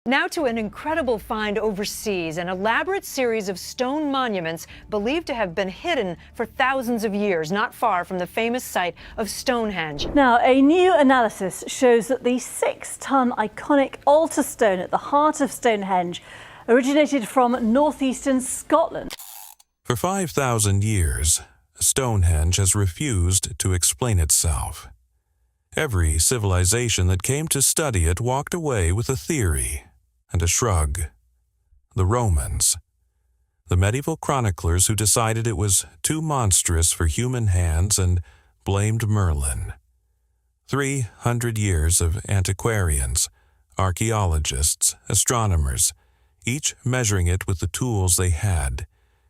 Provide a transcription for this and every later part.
Now to an incredible find overseas, an elaborate series of stone monuments believed to have been hidden for thousands of years, not far from the famous site of Stonehenge. Now, a new analysis shows that the 6-tonne iconic altar stone at the heart of Stonehenge originated from northeastern Scotland. For 5,000 years, Stonehenge has refused to explain itself. Every civilization that came to study it walked away with a theory and a shrug. The Romans, the medieval chroniclers who decided it was too monstrous for human hands and blamed Merlin. 300 years of antiquarians, archaeologists, astronomers, each measuring it with the tools they had,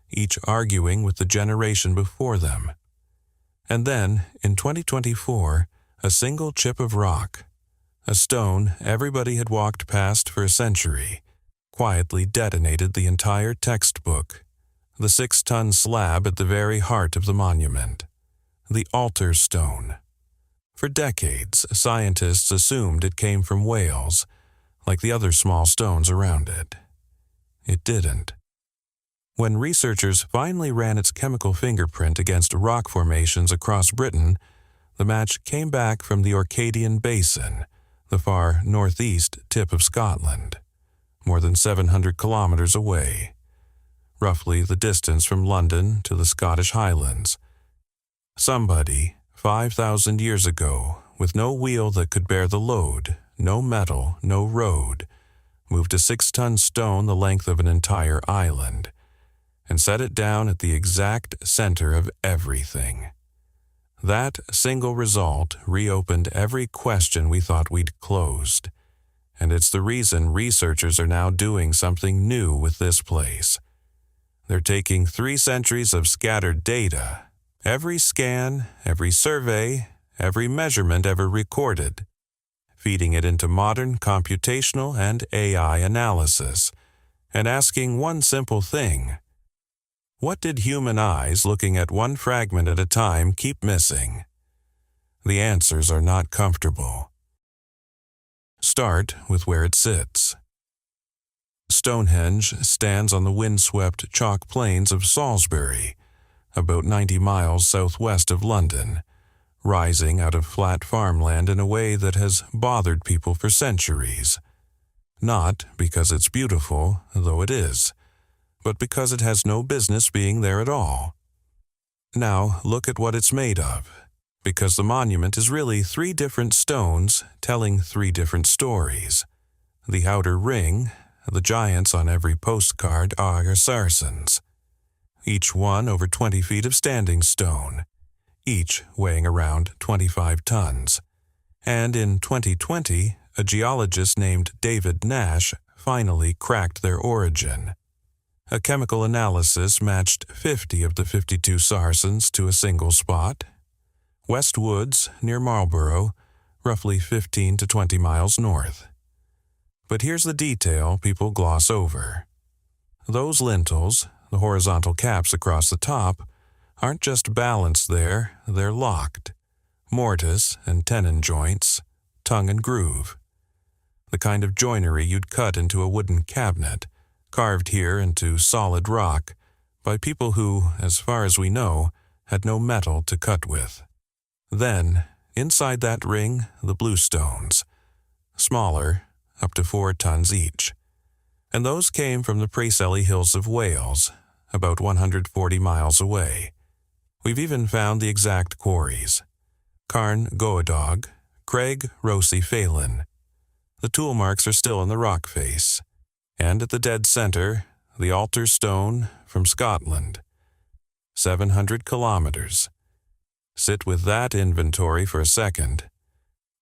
each arguing with the generation before them. And then, in 2024, a single chip of rock, a stone everybody had walked past for a century, quietly detonated the entire textbook, the 6-tonne slab at the very heart of the monument, the altar stone. For decades, scientists assumed it came from Wales, like the other small stones around it. It didn't. When researchers finally ran its chemical fingerprint against rock formations across Britain, the match came back from the Orcadian Basin, the far northeast tip of Scotland, more than 700 kilometers away, roughly the distance from London to the Scottish Highlands. Somebody, 5,000 years ago, with no wheel that could bear the load, no metal, no road, moved a 6-tonne stone the length of an entire island, and set it down at the exact center of everything. That single result reopened every question we thought we'd closed, and it's the reason researchers are now doing something new with this place. They're taking 3 centuries of scattered data, every scan, every survey, every measurement ever recorded, feeding it into modern computational and AI analysis, and asking one simple thing: what did human eyes looking at one fragment at a time keep missing? The answers are not comfortable. Start with where it sits. Stonehenge stands on the windswept chalk plains of Salisbury, about 90 miles southwest of London, rising out of flat farmland in a way that has bothered people for centuries. Not because it's beautiful, though it is, but because it has no business being there at all. Now look at what it's made of, because the monument is really 3 different stones telling 3 different stories. The outer ring, the giants on every postcard are Saracens, each one over 20 feet of standing stone, each weighing around 25 tons. And in 2020, a geologist named David Nash finally cracked their origin. A chemical analysis matched 50 of the 52 Saracens to a single spot. West Woods, near Marlborough, roughly 15 to 20 miles north. But here's the detail people gloss over. Those lintels, the horizontal caps across the top, aren't just balanced there, they're locked. Mortise and tenon joints, tongue and groove. The kind of joinery you'd cut into a wooden cabinet, carved here into solid rock by people who, as far as we know, had no metal to cut with. Then, inside that ring, the bluestones, smaller, up to 4 tons each. And those came from the Preseli Hills of Wales, about 140 miles away. We've even found the exact quarries: Carn Goedog, Craig Rossi Phelan. The tool marks are still in the rock face. And at the dead center, the altar stone from Scotland. 700 kilometers. Sit with that inventory for a second.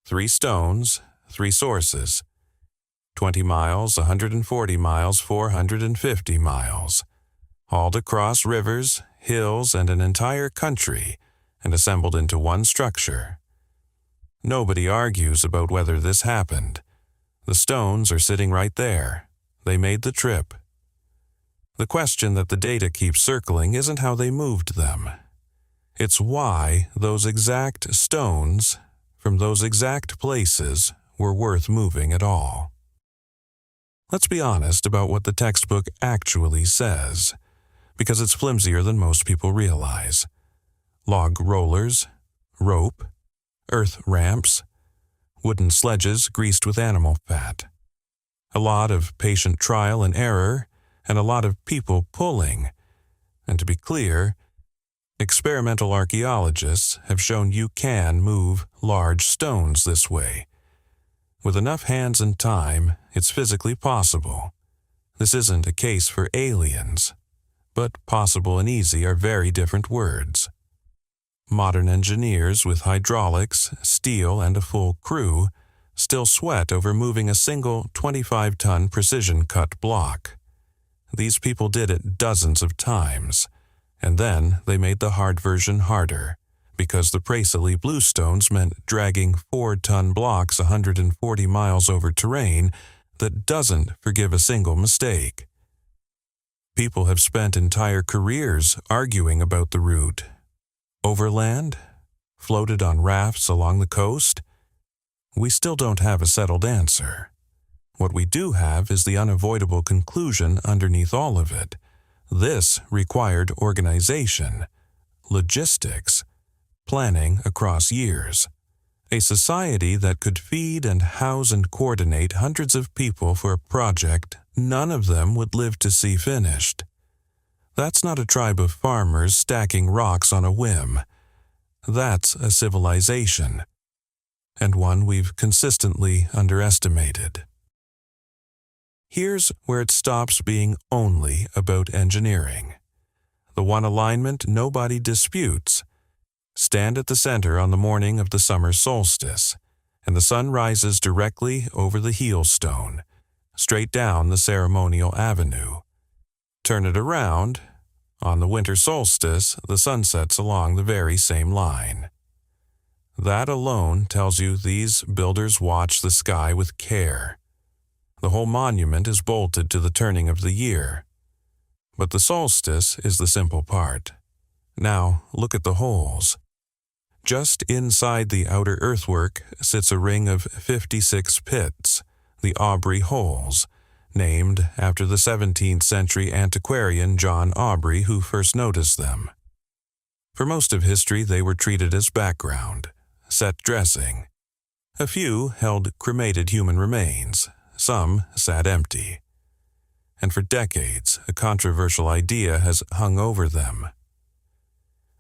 3 stones, 3 sources. 20 miles, 140 miles, 450 miles. Hauled across rivers, hills, and an entire country, and assembled into one structure. Nobody argues about whether this happened. The stones are sitting right there. They made the trip. The question that the data keeps circling isn't how they moved them. It's why those exact stones, from those exact places, were worth moving at all. Let's be honest about what the textbook actually says, because it's flimsier than most people realize. Log rollers, rope, earth ramps, wooden sledges greased with animal fat. A lot of patient trial and error, and a lot of people pulling. And to be clear, experimental archaeologists have shown you can move large stones this way. With enough hands and time, it's physically possible. This isn't a case for aliens, but possible and easy are very different words. Modern engineers with hydraulics, steel, and a full crew still sweat over moving a single 25-ton precision-cut block. These people did it dozens of times, and then they made the hard version harder, because the Presley bluestones meant dragging 4-ton blocks 140 miles over terrain that doesn't forgive a single mistake. People have spent entire careers arguing about the route. Overland? Floated on rafts along the coast? We still don't have a settled answer. What we do have is the unavoidable conclusion underneath all of it. This required organization, logistics, planning across years. A society that could feed and house and coordinate hundreds of people for a project none of them would live to see finished. That's not a tribe of farmers stacking rocks on a whim. That's a civilization, and one we've consistently underestimated. Here's where it stops being only about engineering. The one alignment nobody disputes. Stand at the center on the morning of the summer solstice, and the sun rises directly over the heel stone, straight down the ceremonial avenue. Turn it around. On the winter solstice, the sun sets along the very same line. That alone tells you these builders watch the sky with care. The whole monument is bolted to the turning of the year. But the solstice is the simple part. Now, look at the holes. Just inside the outer earthwork sits a ring of 56 pits, the Aubrey holes, named after the 17th century antiquarian John Aubrey who first noticed them. For most of history, they were treated as background, set dressing. A few held cremated human remains, some sat empty. And for decades, a controversial idea has hung over them.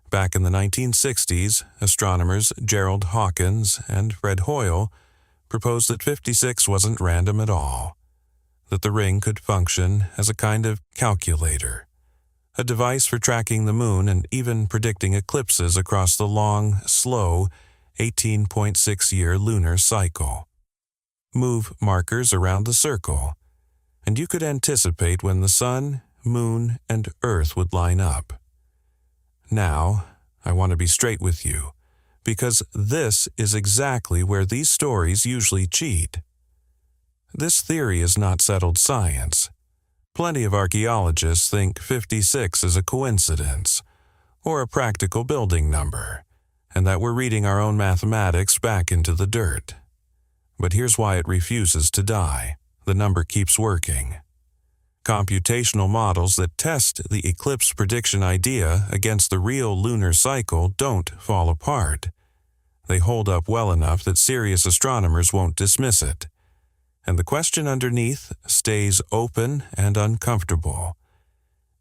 Back in the 1960s, astronomers Gerald Hawkins and Fred Hoyle proposed that 56 wasn't random at all, that the ring could function as a kind of calculator, a device for tracking the moon and even predicting eclipses across the long, slow 18.6-year lunar cycle. Move markers around the circle, and you could anticipate when the sun, moon, and earth would line up. Now, I want to be straight with you, because this is exactly where these stories usually cheat. This theory is not settled science. Plenty of archaeologists think 56 is a coincidence, or a practical building number, and that we're reading our own mathematics back into the dirt. But here's why it refuses to die. The number keeps working. Computational models that test the eclipse prediction idea against the real lunar cycle don't fall apart. They hold up well enough that serious astronomers won't dismiss it. And the question underneath stays open and uncomfortable.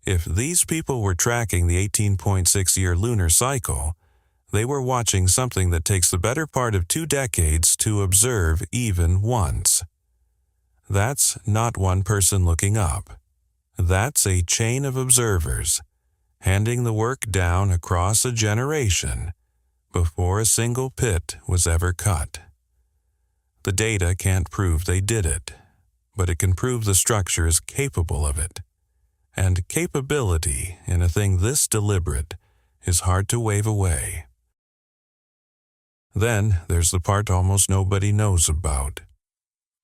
If these people were tracking the 18.6-year lunar cycle, they were watching something that takes the better part of 2 decades to observe even once. That's not one person looking up. That's a chain of observers, handing the work down across a generation before a single pit was ever cut. The data can't prove they did it, but it can prove the structure is capable of it. And capability in a thing this deliberate is hard to wave away. Then there's the part almost nobody knows about.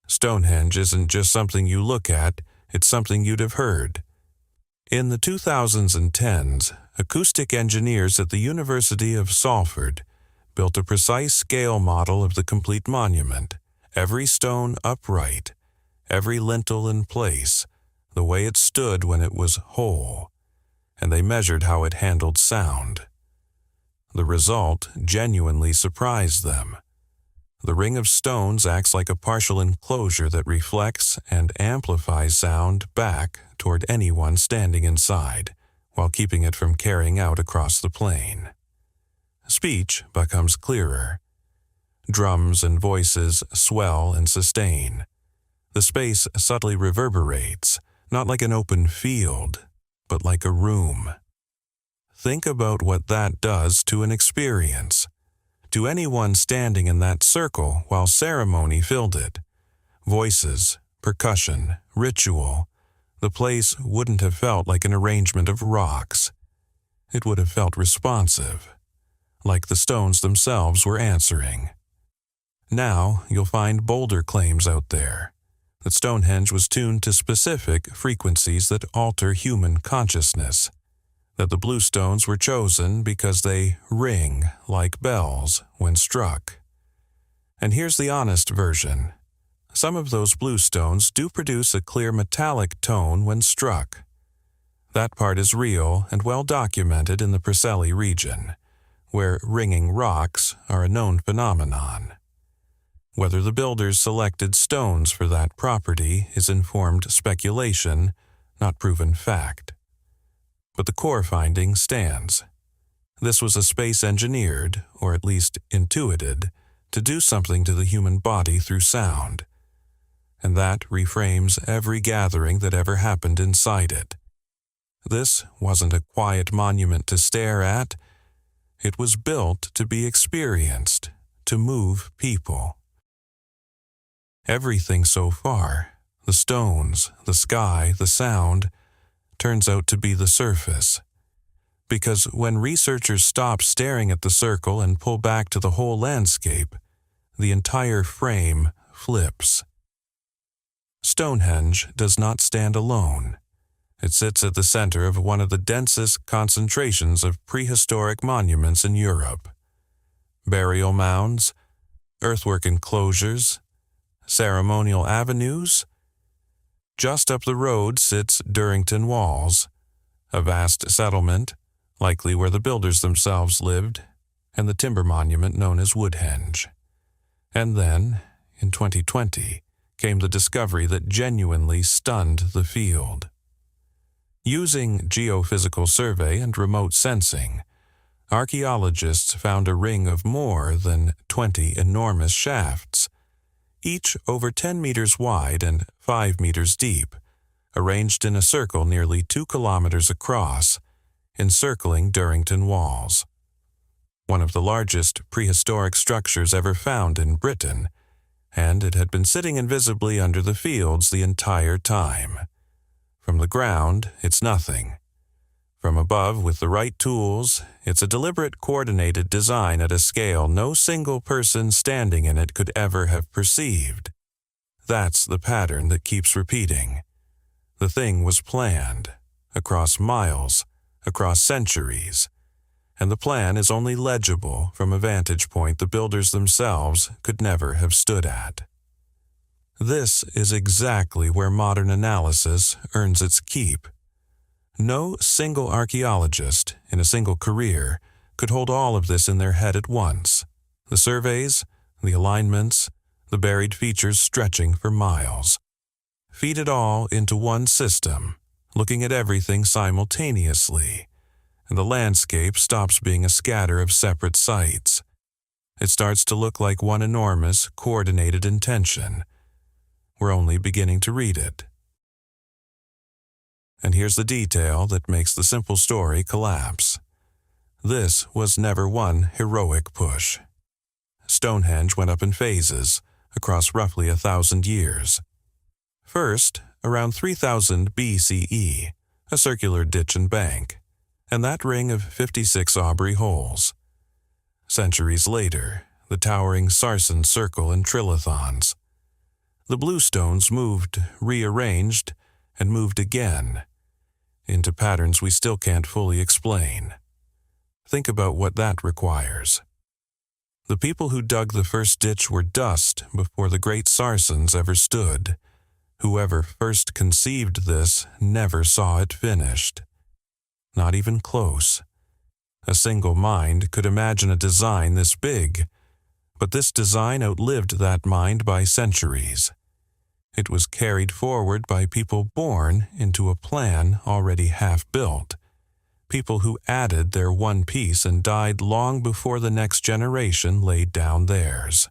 Stonehenge isn't just something you look at, it's something you'd have heard. In the 2010s, acoustic engineers at the University of Salford built a precise scale model of the complete monument, every stone upright, every lintel in place, the way it stood when it was whole, and they measured how it handled sound. The result genuinely surprised them. The ring of stones acts like a partial enclosure that reflects and amplifies sound back toward anyone standing inside, while keeping it from carrying out across the plain. Speech becomes clearer. Drums and voices swell and sustain. The space subtly reverberates, not like an open field, but like a room. Think about what that does to an experience, to anyone standing in that circle while ceremony filled it. Voices, percussion, ritual. The place wouldn't have felt like an arrangement of rocks. It would have felt responsive, like the stones themselves were answering. Now you'll find bolder claims out there that Stonehenge was tuned to specific frequencies that alter human consciousness, that the blue stones were chosen because they ring like bells when struck. And here's the honest version. Some of those blue stones do produce a clear metallic tone when struck. That part is real and well documented in the Preseli region, where ringing rocks are a known phenomenon. Whether the builders selected stones for that property is informed speculation, not proven fact. But the core finding stands. This was a space engineered, or at least intuited, to do something to the human body through sound. And that reframes every gathering that ever happened inside it. This wasn't a quiet monument to stare at. It was built to be experienced, to move people. Everything so far, the stones, the sky, the sound, turns out to be the surface. Because when researchers stop staring at the circle and pull back to the whole landscape, the entire frame flips. Stonehenge does not stand alone. It sits at the center of one of the densest concentrations of prehistoric monuments in Europe. Burial mounds, earthwork enclosures, ceremonial avenues. Just up the road sits Durrington Walls, a vast settlement, likely where the builders themselves lived, and the timber monument known as Woodhenge. And then, in 2020, came the discovery that genuinely stunned the field. Using geophysical survey and remote sensing, archaeologists found a ring of more than 20 enormous shafts, each over 10 meters wide and 5 meters deep, arranged in a circle nearly 2 kilometers across, encircling Durrington Walls. One of the largest prehistoric structures ever found in Britain, and it had been sitting invisibly under the fields the entire time. From the ground, it's nothing. From above, with the right tools, it's a deliberate, coordinated design at a scale no single person standing in it could ever have perceived. That's the pattern that keeps repeating. The thing was planned, across miles, across centuries, and the plan is only legible from a vantage point the builders themselves could never have stood at. This is exactly where modern analysis earns its keep. No single archaeologist in a single career could hold all of this in their head at once. The surveys, the alignments, the buried features stretching for miles. Feed it all into one system, looking at everything simultaneously, and the landscape stops being a scatter of separate sites. It starts to look like one enormous, coordinated intention. We're only beginning to read it. And here's the detail that makes the simple story collapse. This was never one heroic push. Stonehenge went up in phases, across roughly 1,000 years. First, around 3000 BCE, a circular ditch and bank, and that ring of 56 Aubrey holes. Centuries later, the towering Sarsen circle and trilithons. The blue stones moved, rearranged, and moved again, into patterns we still can't fully explain. Think about what that requires. The people who dug the first ditch were dust before the great Sarsens ever stood, Whoever first conceived this never saw it finished. Not even close. A single mind could imagine a design this big, but this design outlived that mind by centuries. It was carried forward by people born into a plan already half-built, people who added their one piece and died long before the next generation laid down theirs.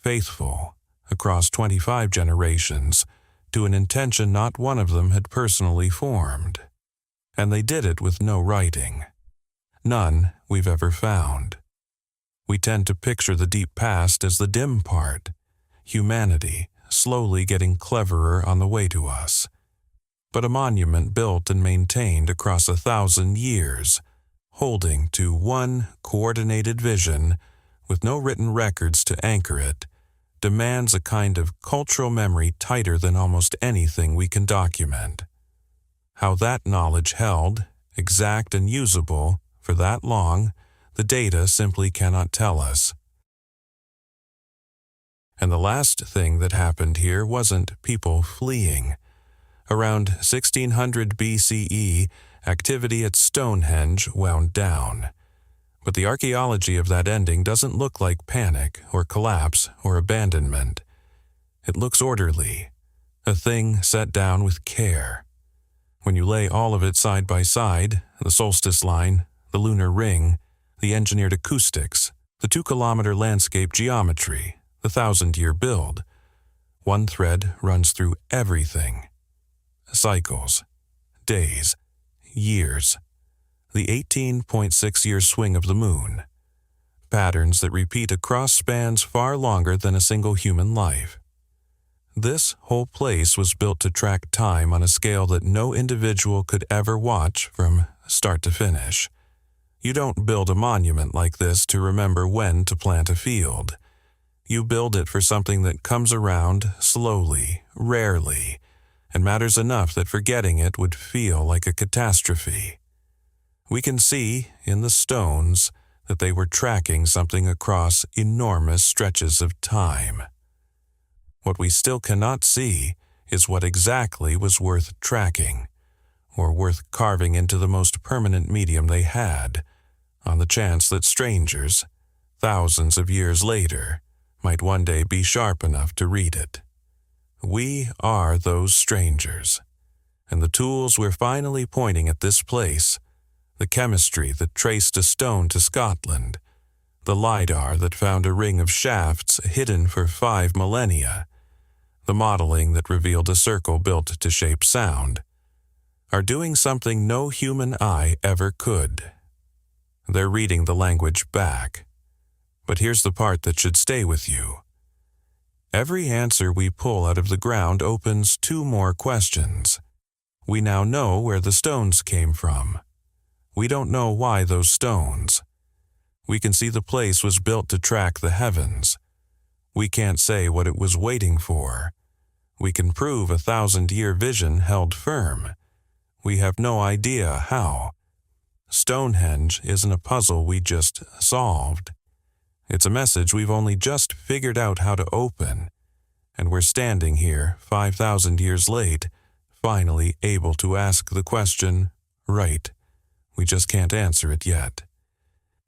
Faithful, across 25 generations, to an intention not one of them had personally formed. And they did it with no writing. None we've ever found. We tend to picture the deep past as the dim part, humanity slowly getting cleverer on the way to us. But a monument built and maintained across 1,000 years, holding to one coordinated vision, with no written records to anchor it, demands a kind of cultural memory tighter than almost anything we can document. How that knowledge held, exact and usable, for that long, the data simply cannot tell us. And the last thing that happened here wasn't people fleeing. Around 1600 BCE, activity at Stonehenge wound down. But the archaeology of that ending doesn't look like panic or collapse or abandonment. It looks orderly, a thing set down with care. When you lay all of it side by side, the solstice line, the lunar ring, the engineered acoustics, the 2-kilometer landscape geometry, the 1,000-year build, one thread runs through everything. Cycles, days, years, the 18.6-year swing of the moon, patterns that repeat across spans far longer than a single human life. This whole place was built to track time on a scale that no individual could ever watch from start to finish. You don't build a monument like this to remember when to plant a field. You build it for something that comes around slowly, rarely, and matters enough that forgetting it would feel like a catastrophe. We can see, in the stones, that they were tracking something across enormous stretches of time. What we still cannot see is what exactly was worth tracking, or worth carving into the most permanent medium they had, on the chance that strangers, thousands of years later, might one day be sharp enough to read it. We are those strangers, and the tools we're finally pointing at this place, the chemistry that traced a stone to Scotland, the LiDAR that found a ring of shafts hidden for 5 millennia, the modeling that revealed a circle built to shape sound, are doing something no human eye ever could. They're reading the language back. But here's the part that should stay with you. Every answer we pull out of the ground opens 2 more questions. We now know where the stones came from. We don't know why those stones. We can see the place was built to track the heavens. We can't say what it was waiting for. We can prove a 1,000-year vision held firm. We have no idea how. Stonehenge isn't a puzzle we just solved. It's a message we've only just figured out how to open, and we're standing here 5,000 years late, finally able to ask the question, right, we just can't answer it yet.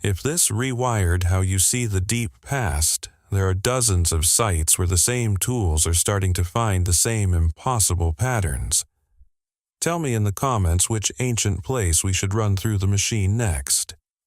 If this rewired how you see the deep past, there are dozens of sites where the same tools are starting to find the same impossible patterns. Tell me in the comments which ancient place we should run through the machine next.